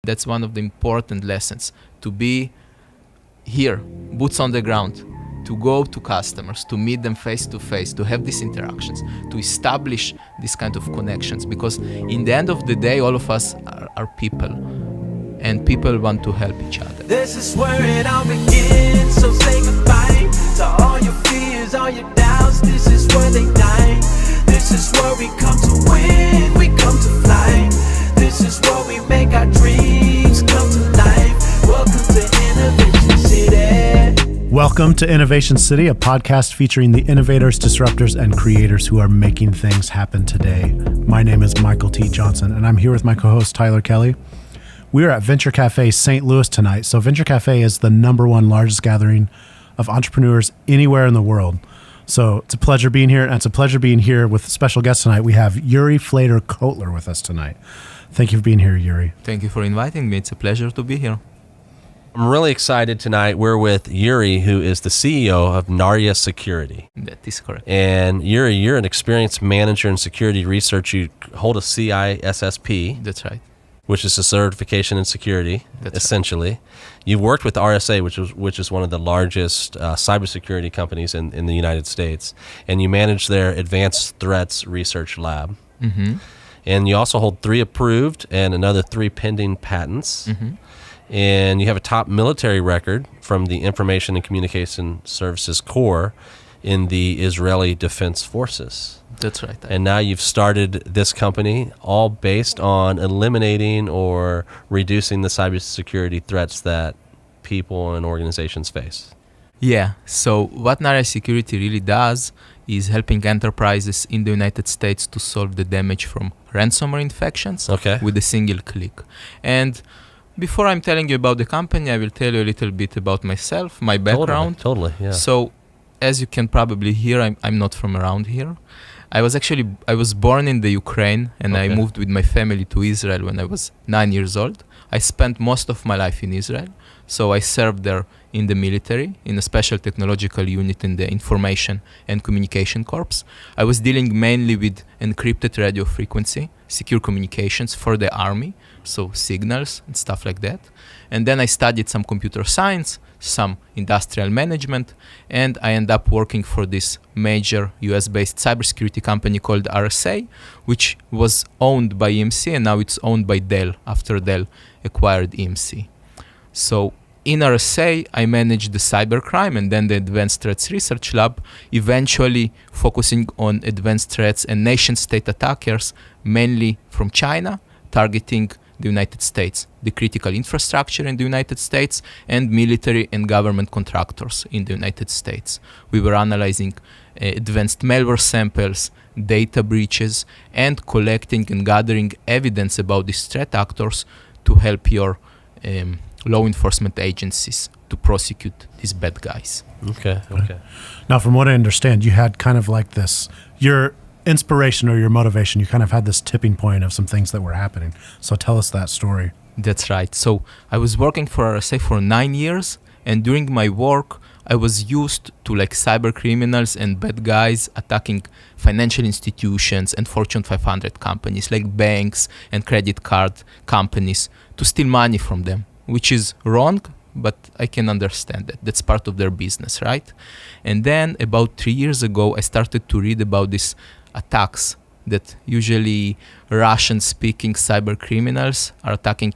That's one of the important lessons, to be here, boots on the ground, to go to customers, to meet them face to face, to have these interactions, to establish this kind of connections. Because in the end of the day, all of us are people, and people want to help each other. This is where it all begins, so say goodbye to all your fears, all your doubts. This is where they die. This is where we come to win, we come to fly. This is where we make our dreams come to life. Welcome to Innovation City. Welcome to Innovation City, a podcast featuring the innovators, disruptors, and creators who are making things happen today. My name is Michael T. Johnson, and I'm here with my co-host Tyler Kelly. We are at Venture Cafe St. Louis tonight. So Venture Cafe is the #1 largest gathering of entrepreneurs anywhere in the world. So it's a pleasure being here, and it's a pleasure being here with special guests tonight. We have Uri Fleyder-Kotler with us tonight. Thank you for being here, Uri. Thank you for inviting me. It's a pleasure to be here. I'm really excited tonight. We're with Uri, who is the CEO of Narya Security. That is correct. And Uri, you're an experienced manager in security research. You hold a CISSP. That's right. Which is a certification in security, essentially. Right. You've worked with RSA, which is one of the largest cybersecurity companies in the United States, and you manage their advanced threats research lab. Mm-hmm. And you also hold 3 approved and another 3 pending patents. Mm-hmm. And you have a top military record from the Information and Communication Services Corps in the Israeli Defense Forces. That's right. And now you've started this company all based on eliminating or reducing the cybersecurity threats that people and organizations face. Yeah. So what Nara Security really does is helping enterprises in the United States to solve the damage from ransomware infections with a single click. And before I'm telling you about the company, I will tell you a little bit about myself, my background. Totally, yeah. So as you can probably hear, I'm not from around here. I was born in the Ukraine, and I moved with my family to Israel when I was 9 years old. I spent most of my life in Israel. So I served there in the military, in a special technological unit in the Information and Communication Corps. I was dealing mainly with encrypted radio frequency, secure communications for the army, so signals and stuff like that. And then I studied some computer science, some industrial management, and I ended up working for this major US-based cybersecurity company called RSA, which was owned by EMC, and now it's owned by Dell after Dell acquired EMC. So in RSA, I managed the cybercrime and then the Advanced Threats Research Lab, eventually focusing on advanced threats and nation-state attackers, mainly from China, targeting the United States, the critical infrastructure in the United States, and military and government contractors in the United States. We were analyzing advanced malware samples, data breaches, and collecting and gathering evidence about these threat actors to help your law enforcement agencies to prosecute these bad guys. Okay. Now, from what I understand, you had kind of like this, your inspiration or your motivation, you kind of had this tipping point of some things that were happening. So tell us that story. That's right. So I was working for RSA for 9 years, and during my work, I was used to like cyber criminals and bad guys attacking financial institutions and Fortune 500 companies like banks and credit card companies to steal money from them, which is wrong, but I can understand that. That's part of their business, right? And then about 3 years ago, I started to read about these attacks that usually Russian-speaking cyber criminals are attacking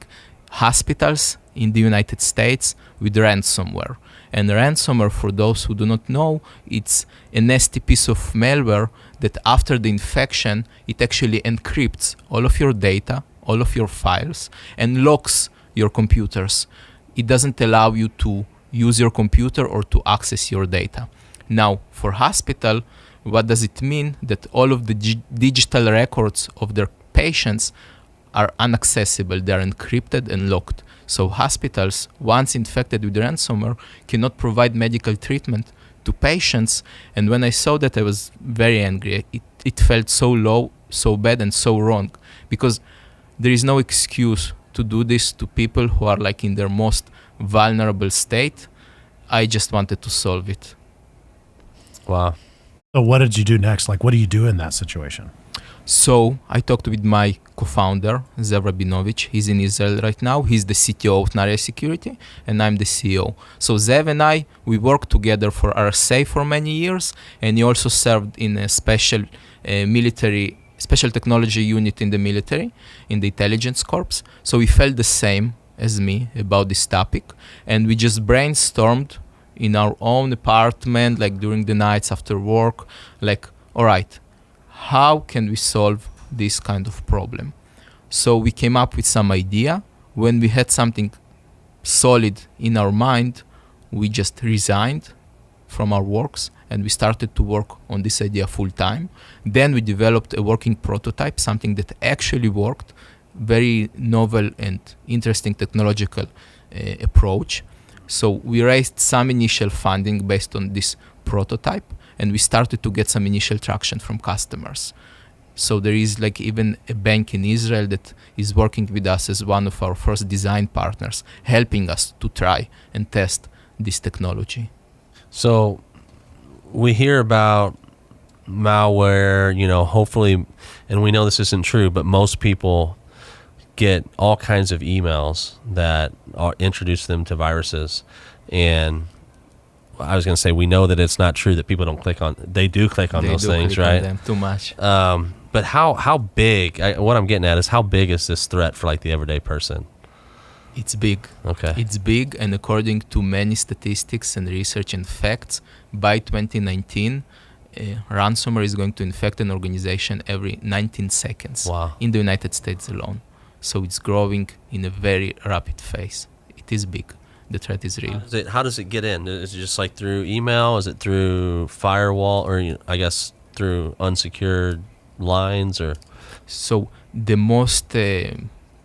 hospitals in the United States with ransomware. And ransomware, for those who do not know, it's a nasty piece of malware that after the infection, it actually encrypts all of your data, all of your files, and locks your computers. It doesn't allow you to use your computer or to access your data. Now, for hospital, what does it mean? That all of the digital records of their patients are inaccessible. They are encrypted and locked. So hospitals, once infected with ransomware, cannot provide medical treatment to patients. And when I saw that, I was very angry. It felt so low, so bad, and so wrong, because there is no excuse to do this to people who are like in their most vulnerable state. I just wanted to solve it. Wow. So what did you do next? Like, what do you do in that situation? So I talked with my co-founder, Zev Rabinovich. He's in Israel right now. He's the CTO of Narya Security, and I'm the CEO. So Zev and I, we worked together for RSA for many years, and he also served in a special special technology unit in the military, in the intelligence corps. So he felt the same as me about this topic, and we just brainstormed in our own apartment, like during the nights after work, like, all right, how can we solve this kind of problem? So we came up with some idea. When we had something solid in our mind, we just resigned from our works and we started to work on this idea full time. Then we developed a working prototype, something that actually worked, very novel and interesting technological approach. So we raised some initial funding based on this prototype, and we started to get some initial traction from customers. So there is like even a bank in Israel that is working with us as one of our first design partners, helping us to try and test this technology. So we hear about malware, hopefully, and we know this isn't true, but most people get all kinds of emails that introduce them to viruses. And I was going to say, we know that it's not true that people don't click on, they do click on those things, right? Them too much. But how big, what I'm getting at is how big is this threat for like the everyday person? It's big. Okay. It's big, and according to many statistics and research and facts, by 2019, ransomware is going to infect an organization every 19 seconds. Wow. In the United States alone. So it's growing in a very rapid phase. It is big. The threat is real. How does it get in? Is it just like through email? Is it through firewall, or I guess through unsecured lines? Or so the most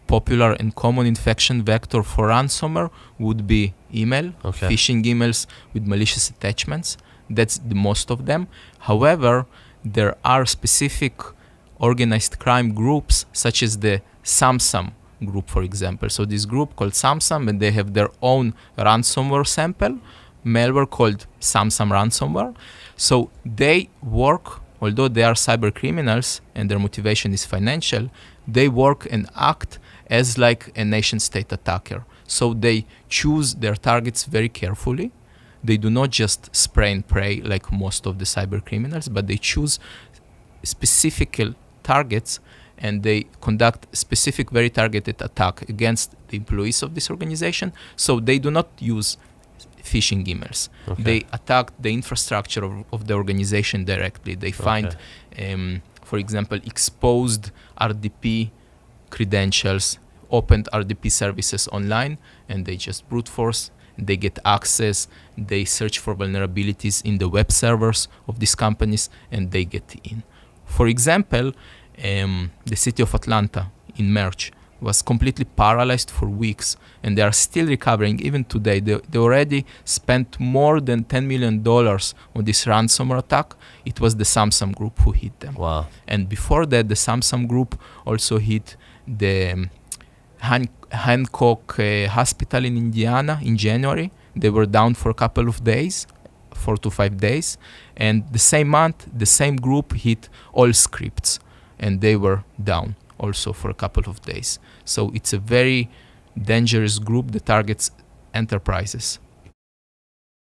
popular and common infection vector for ransomware would be email, okay. Phishing emails with malicious attachments. That's the most of them. However, there are specific organized crime groups such as the Samsam group, for example. So this group called Samsam, and they have their own ransomware sample, malware called Samsam ransomware. So they work, although they are cyber criminals and their motivation is financial, they work and act as like a nation state attacker. So they choose their targets very carefully. They do not just spray and pray like most of the cyber criminals, but they choose specific targets, and they conduct specific, very targeted attack against the employees of this organization. So they do not use phishing emails. Okay. They attack the infrastructure of the organization directly. They find, for example, exposed RDP credentials, opened RDP services online, and they just brute force. They get access. They search for vulnerabilities in the web servers of these companies, and they get in. For example, the city of Atlanta in March was completely paralyzed for weeks, and they are still recovering even today. They already spent more than $10 million on this ransomware attack. It was the Samsam group who hit them. Wow. And before that, the Samsam group also hit the Hancock Hospital in Indiana in January. They were down for a couple of days, 4 to 5 days. And the same month, the same group hit all scripts, and they were down also for a couple of days. So it's a very dangerous group that targets enterprises.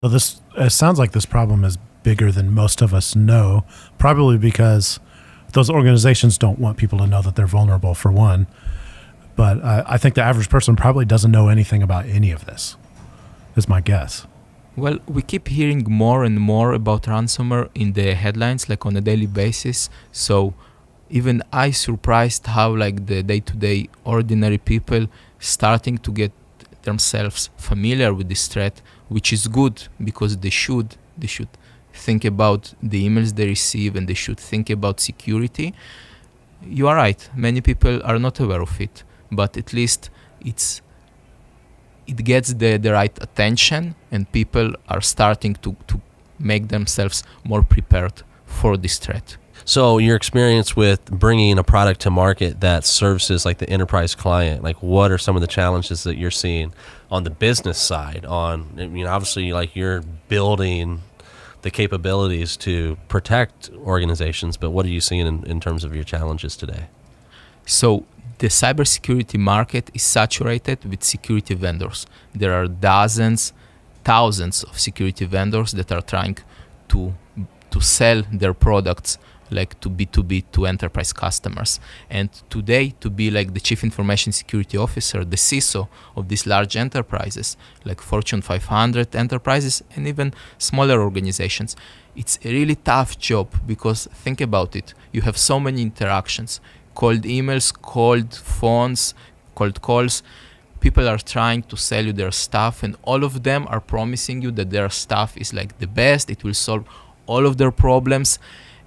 So it sounds like this problem is bigger than most of us know, probably because those organizations don't want people to know that they're vulnerable, for one. But I think the average person probably doesn't know anything about any of this, is my guess. Well, we keep hearing more and more about ransomware in the headlines, like on a daily basis. So even I surprised how like the day-to-day ordinary people starting to get themselves familiar with this threat, which is good because they should think about the emails they receive, and they should think about security. You are right. Many people are not aware of it, but at least it gets the right attention, and people are starting to make themselves more prepared for this threat. So your experience with bringing a product to market that services like the enterprise client, like what are some of the challenges that you're seeing on the business side? Obviously like you're building the capabilities to protect organizations, but what are you seeing in terms of your challenges today? So the cybersecurity market is saturated with security vendors. There are dozens, thousands of security vendors that are trying to sell their products like to B2B, to enterprise customers. And today, to be like the chief information security officer, the CISO of these large enterprises, like Fortune 500 enterprises and even smaller organizations, it's a really tough job because think about it. You have so many interactions, cold emails, cold phones, cold calls. People are trying to sell you their stuff and all of them are promising you that their stuff is like the best. It will solve all of their problems.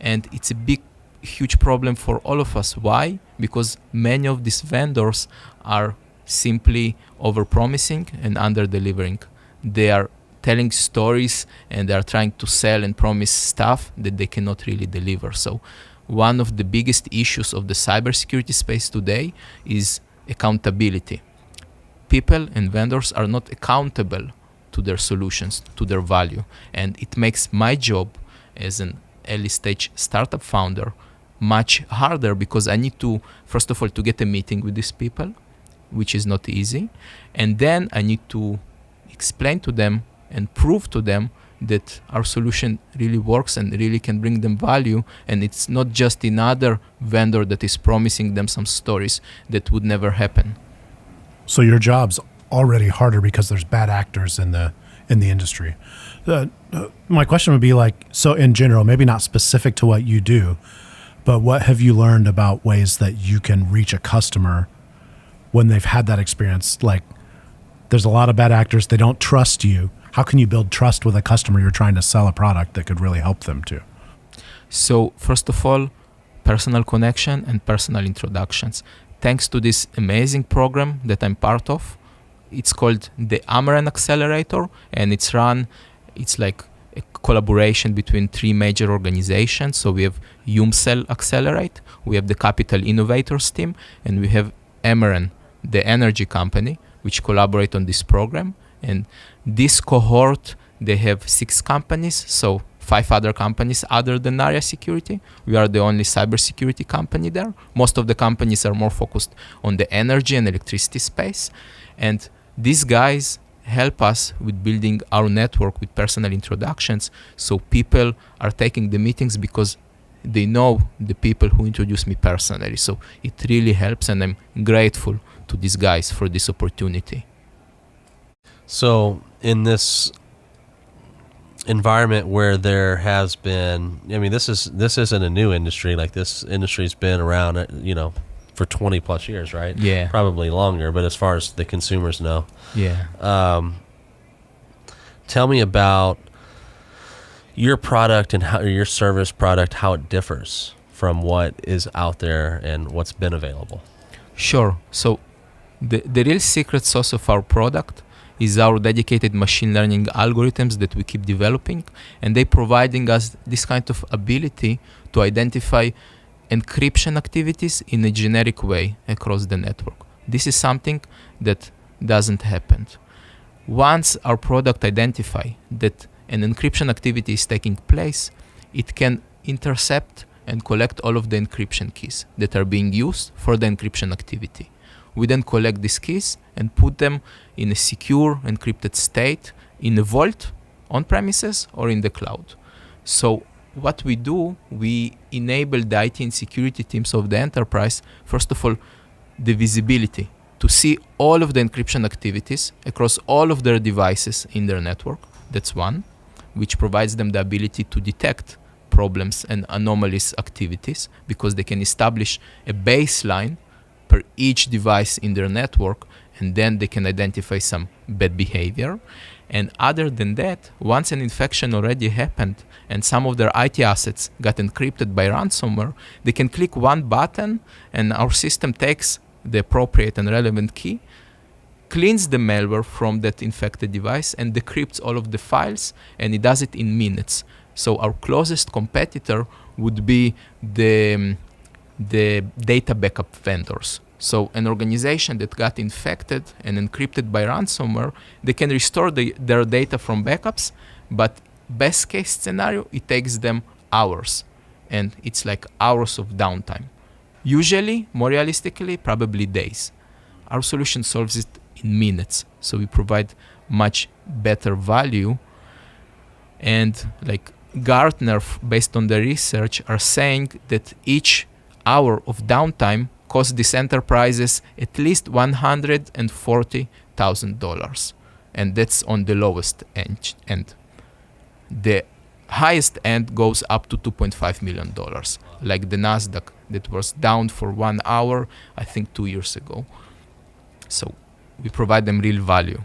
And it's a big, huge problem for all of us. Why? Because many of these vendors are simply over-promising and under-delivering. They are telling stories and they are trying to sell and promise stuff that they cannot really deliver. So one of the biggest issues of the cybersecurity space today is accountability. People and vendors are not accountable to their solutions, to their value. And it makes my job as an early stage startup founder much harder because I need to, first of all, to get a meeting with these people, which is not easy. And then I need to explain to them and prove to them that our solution really works and really can bring them value. And it's not just another vendor that is promising them some stories that would never happen. So your job's already harder because there's bad actors in the industry. My question would be like, so in general, maybe not specific to what you do, but what have you learned about ways that you can reach a customer when they've had that experience? Like, there's a lot of bad actors. They don't trust you. How can you build trust with a customer you're trying to sell a product that could really help them too? So first of all, personal connection and personal introductions. Thanks to this amazing program that I'm part of, it's called the Accelerator, and it's like a collaboration between three major organizations. So we have Umcell Accelerate, we have the Capital Innovators team, and we have Amaran, the energy company, which collaborate on this program. And this cohort, they have 6 companies, so 5 other companies other than Narya Security. We are the only cybersecurity company there. Most of the companies are more focused on the energy and electricity space. And these guys help us with building our network with personal introductions. So people are taking the meetings because they know the people who introduced me personally. So it really helps, and I'm grateful to these guys for this opportunity. So in this environment where there has been, I mean, this isn't a new industry. Like, this industry's been around, for 20 plus years, right? Yeah. Probably longer, but as far as the consumers know. Yeah. Tell me about your product and how your service product, how it differs from what is out there and what's been available. Sure. So the real secret sauce of our product is our dedicated machine learning algorithms that we keep developing, and they providing us this kind of ability to identify encryption activities in a generic way across the network. This is something that doesn't happen. Once our product identify that an encryption activity is taking place, it can intercept and collect all of the encryption keys that are being used for the encryption activity. We then collect these keys and put them in a secure encrypted state in a vault on premises or in the cloud. So what we do, we enable the IT and security teams of the enterprise, first of all, the visibility to see all of the encryption activities across all of their devices in their network. That's one, which provides them the ability to detect problems and anomalous activities because they can establish a baseline per each device in their network, and then they can identify some bad behavior. And other than that, once an infection already happened and some of their IT assets got encrypted by ransomware, they can click one button and our system takes the appropriate and relevant key, cleans the malware from that infected device, and decrypts all of the files, and it does it in minutes. So our closest competitor would be the data backup vendors. So an organization that got infected and encrypted by ransomware, they can restore their data from backups, but best case scenario, it takes them hours, and it's like hours of downtime. Usually, more realistically, probably days. Our solution solves it in minutes, so we provide much better value. And like Gartner, based on the research, are saying that each hour of downtime costs these enterprises at least $140,000, and that's on the lowest end. The highest end goes up to $2.5 million, like the Nasdaq that was down for 1 hour, I think 2 years ago. So we provide them real value.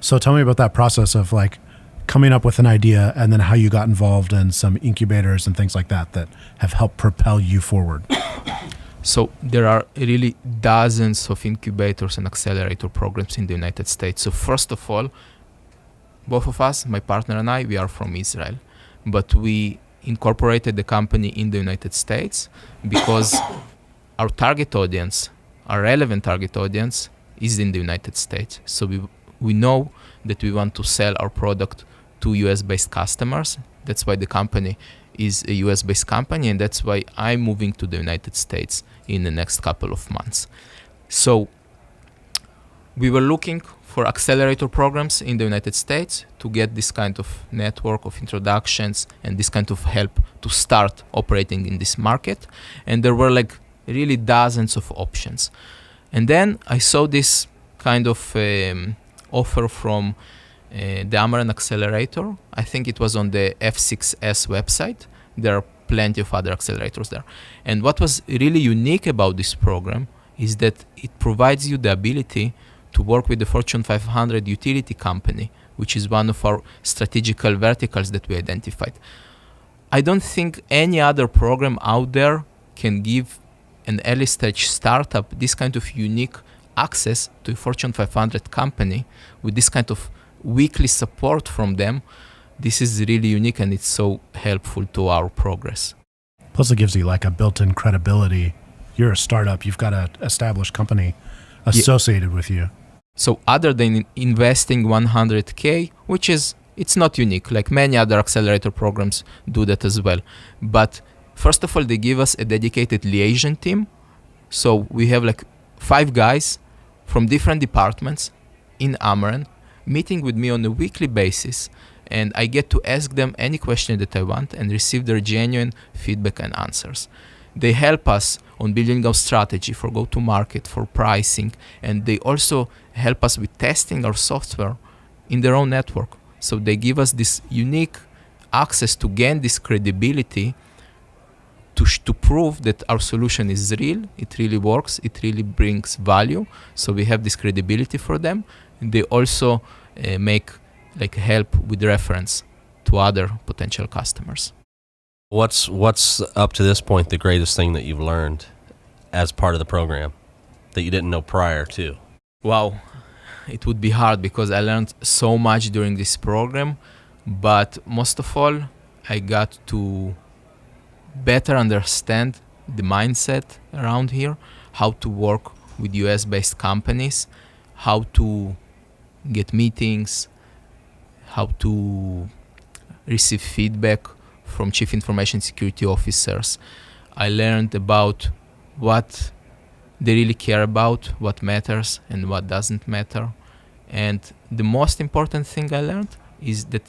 So tell me about that process of like coming up with an idea and then how you got involved in some incubators and things like that that have helped propel you forward. So there are really dozens of incubators and accelerator programs in the United States. So first of all, both of us, my partner and I, we are from Israel, but we incorporated the company in the United States because our target audience, our relevant target audience, is in the United States. So we know that we want to sell our product to US-based customers. That's why the company is a US-based company, and that's why I'm moving to the United States in the next couple of months. So we were looking for accelerator programs in the United States to get this kind of network of introductions and this kind of help to start operating in this market. And there were like really dozens of options. And then I saw this kind of offer from the Amaran Accelerator. I think it was on the F6S website. There are plenty of other accelerators there. And what was really unique about this program is that it provides you the ability to work with the Fortune 500 utility company, which is one of our strategical verticals that we identified. I don't think any other program out there can give an early stage startup this kind of unique access to a Fortune 500 company with this kind of weekly support from them. This is really unique, and it's so helpful to our progress. Plus it gives you like a built-in credibility. You're a startup, you've got an established company associated with you. So other than investing $100K, which it's not unique, like many other accelerator programs do that as well. But first of all, they give us a dedicated liaison team. So we have like 5 guys from different departments in Amaran meeting with me on a weekly basis, and I get to ask them any question that I want and receive their genuine feedback and answers. They help us on building our strategy for go-to-market, for pricing, and they also help us with testing our software in their own network. So they give us this unique access to gain this credibility to prove that our solution is real, it really works, it really brings value. So we have this credibility for them. And they also make like help with reference to other potential customers. What's up to this point the greatest thing that you've learned as part of the program that you didn't know prior to? Wow, it would be hard because I learned so much during this program, but most of all, I got to better understand the mindset around here, how to work with US-based companies, how to get meetings, how to receive feedback from chief information security officers. I learned about what they really care about, what matters and what doesn't matter. And the most important thing I learned is that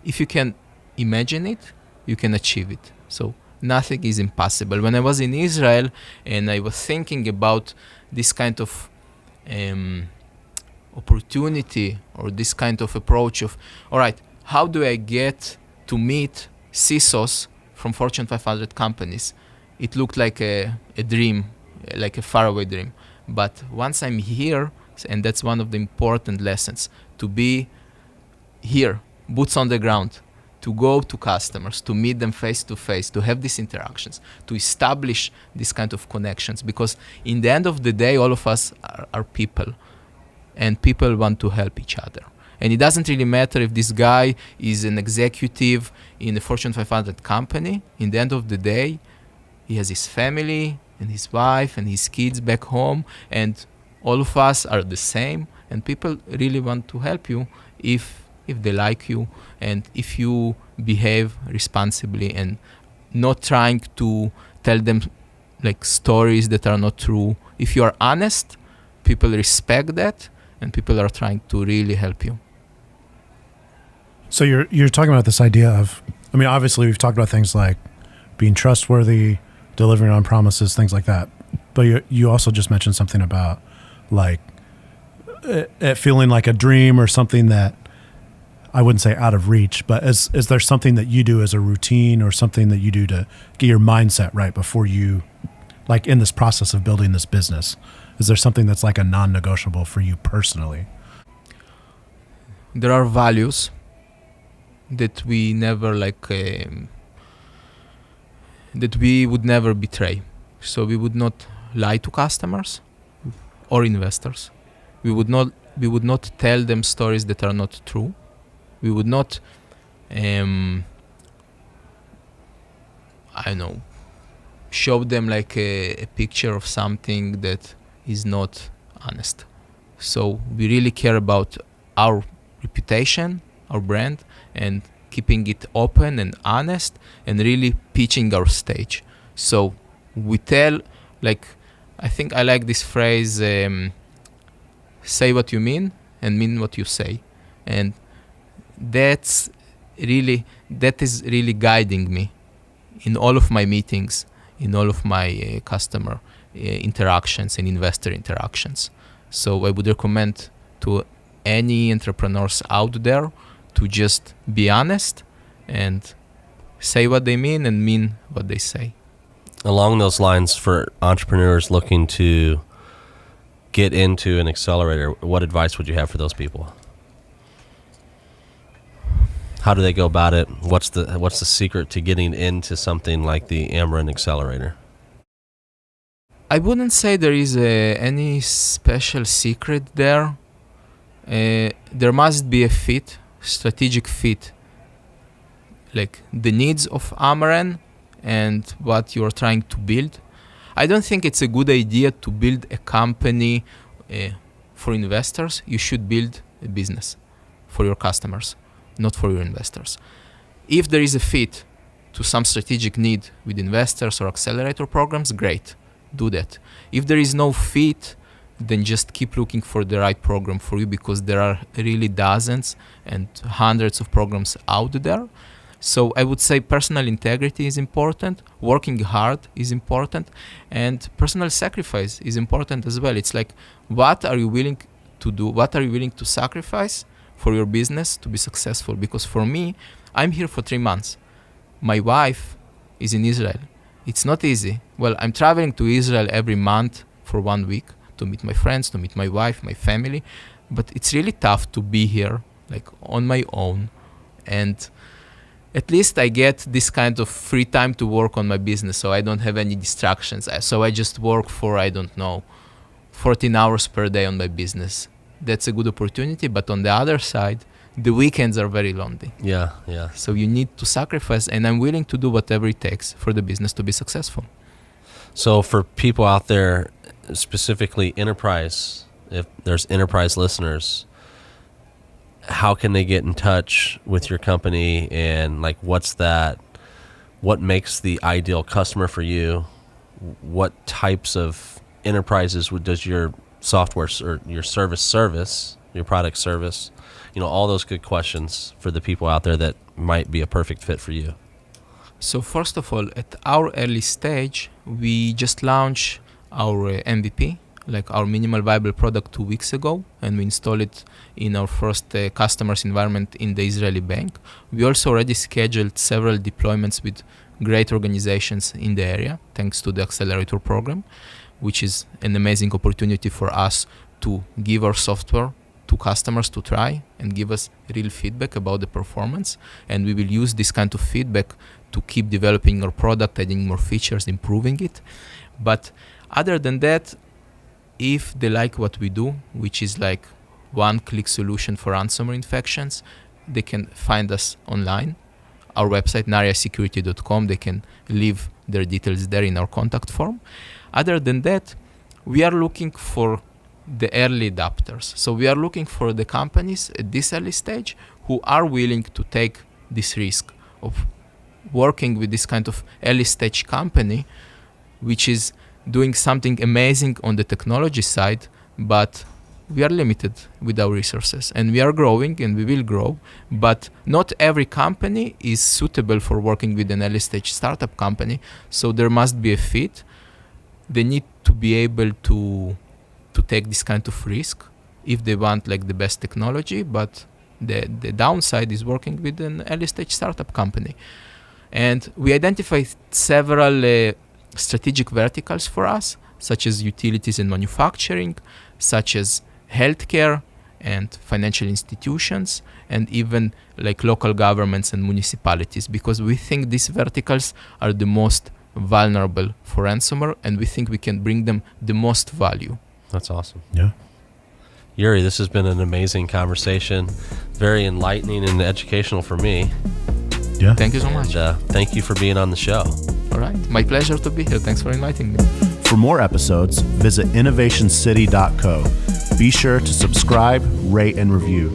if you can imagine it, you can achieve it. So nothing is impossible. When I was in Israel and I was thinking about this kind of opportunity or this kind of approach of, all right, how do I get to meet CISOs from Fortune 500 companies? It looked like a dream, like a faraway dream. But once I'm here, and that's one of the important lessons, to be here, boots on the ground, to go to customers, to meet them face to face, to have these interactions, to establish this kind of connections. Because in the end of the day, all of us are people, and people want to help each other. And it doesn't really matter if this guy is an executive in a Fortune 500 company. In the end of the day, he has his family and his wife and his kids back home, and all of us are the same, and people really want to help you if if they like you, and if you behave responsibly and not trying to tell them like stories that are not true. If you are honest, people respect that, and people are trying to really help you. So you're talking about this idea of, I mean, obviously we've talked about things like being trustworthy, delivering on promises, things like that. But you also just mentioned something about like it feeling like a dream or something that I wouldn't say out of reach, but is there something that you do as a routine or something that you do to get your mindset right before you, like in this process of building this business? Is there something that's like a non-negotiable for you personally? There are values that we never that we would never betray. So we would not lie to customers or investors. We would not tell them stories that are not true. We would not show them like a picture of something that is not honest. So we really care about our reputation, our brand, and keeping it open and honest and really pitching our stage. So we tell, I think I like this phrase, say what you mean and mean what you say. And that is really guiding me in all of my meetings, in all of my customer interactions and investor interactions. So I would recommend to any entrepreneurs out there to just be honest and say what they mean and mean what they say. Along those lines, for entrepreneurs looking to get into an accelerator, what advice would you have for those people? How do they go about it? What's the secret to getting into something like the Amarin Accelerator? I wouldn't say there is any special secret there. There must be a strategic fit, like the needs of Amarin and what you're trying to build. I don't think it's a good idea to build a company for investors. You should build a business for your customers, not for your investors. If there is a fit to some strategic need with investors or accelerator programs, great, do that. If there is no fit, then just keep looking for the right program for you, because there are really dozens and hundreds of programs out there. So I would say personal integrity is important, working hard is important, and personal sacrifice is important as well. It's like, what are you willing to do? What are you willing to sacrifice for your business to be successful? Because for me, I'm here for 3 months. My wife is in Israel. It's not easy. Well, I'm traveling to Israel every month for 1 week to meet my friends, to meet my wife, my family. But it's really tough to be here, like on my own. And at least I get this kind of free time to work on my business, so I don't have any distractions. So I just work for, 14 hours per day on my business. That's a good opportunity. But on the other side, the weekends are very lonely. Yeah. So you need to sacrifice, and I'm willing to do whatever it takes for the business to be successful. So for people out there, specifically enterprise, if there's enterprise listeners, how can they get in touch with your company, and what makes the ideal customer for you? What types of enterprises does your software or your service, your product service? All those good questions for the people out there that might be a perfect fit for you. So first of all, at our early stage, we just launched our MVP, like our minimal viable product 2 weeks ago, and we installed it in our first customers environment in the Israeli bank. We also already scheduled several deployments with great organizations in the area, thanks to the Accelerator program, which is an amazing opportunity for us to give our software to customers to try and give us real feedback about the performance. And we will use this kind of feedback to keep developing our product, adding more features, improving it. But other than that, if they like what we do, which is like one-click solution for ransomware infections, they can find us online. Our website, naryasecurity.com, they can leave their details there in our contact form. Other than that, we are looking for the early adopters. So we are looking for the companies at this early stage who are willing to take this risk of working with this kind of early stage company, which is doing something amazing on the technology side, but we are limited with our resources, and we are growing and we will grow, but not every company is suitable for working with an early stage startup company. So there must be a fit. They need to be able to take this kind of risk if they want like the best technology, but the downside is working with an early stage startup company. And we identified several strategic verticals for us, such as utilities and manufacturing, such as healthcare and financial institutions, and even like local governments and municipalities, because we think these verticals are the most vulnerable for ransomware, and we think we can bring them the most value. That's awesome. Yeah. Uri, this has been an amazing conversation, very enlightening and educational for me. Yeah. Thank you so much. Thank you for being on the show. All right. My pleasure to be here. Thanks for inviting me. For more episodes, visit innovationcity.co. Be sure to subscribe, rate, and review.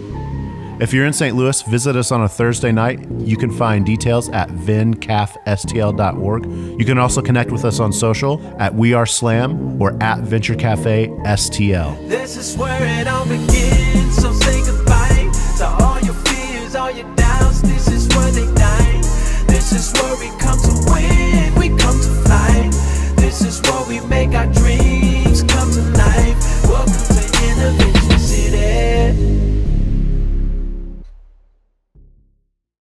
If you're in St. Louis, visit us on a Thursday night. You can find details at vincafstl.org. You can also connect with us on social at WeAreSlam or at Venture Cafe STL. This is where it all begins, so say goodbye to all your fears, all your doubts. This is where they die. This is where we come to win, we come to fly. This is where we make our dreams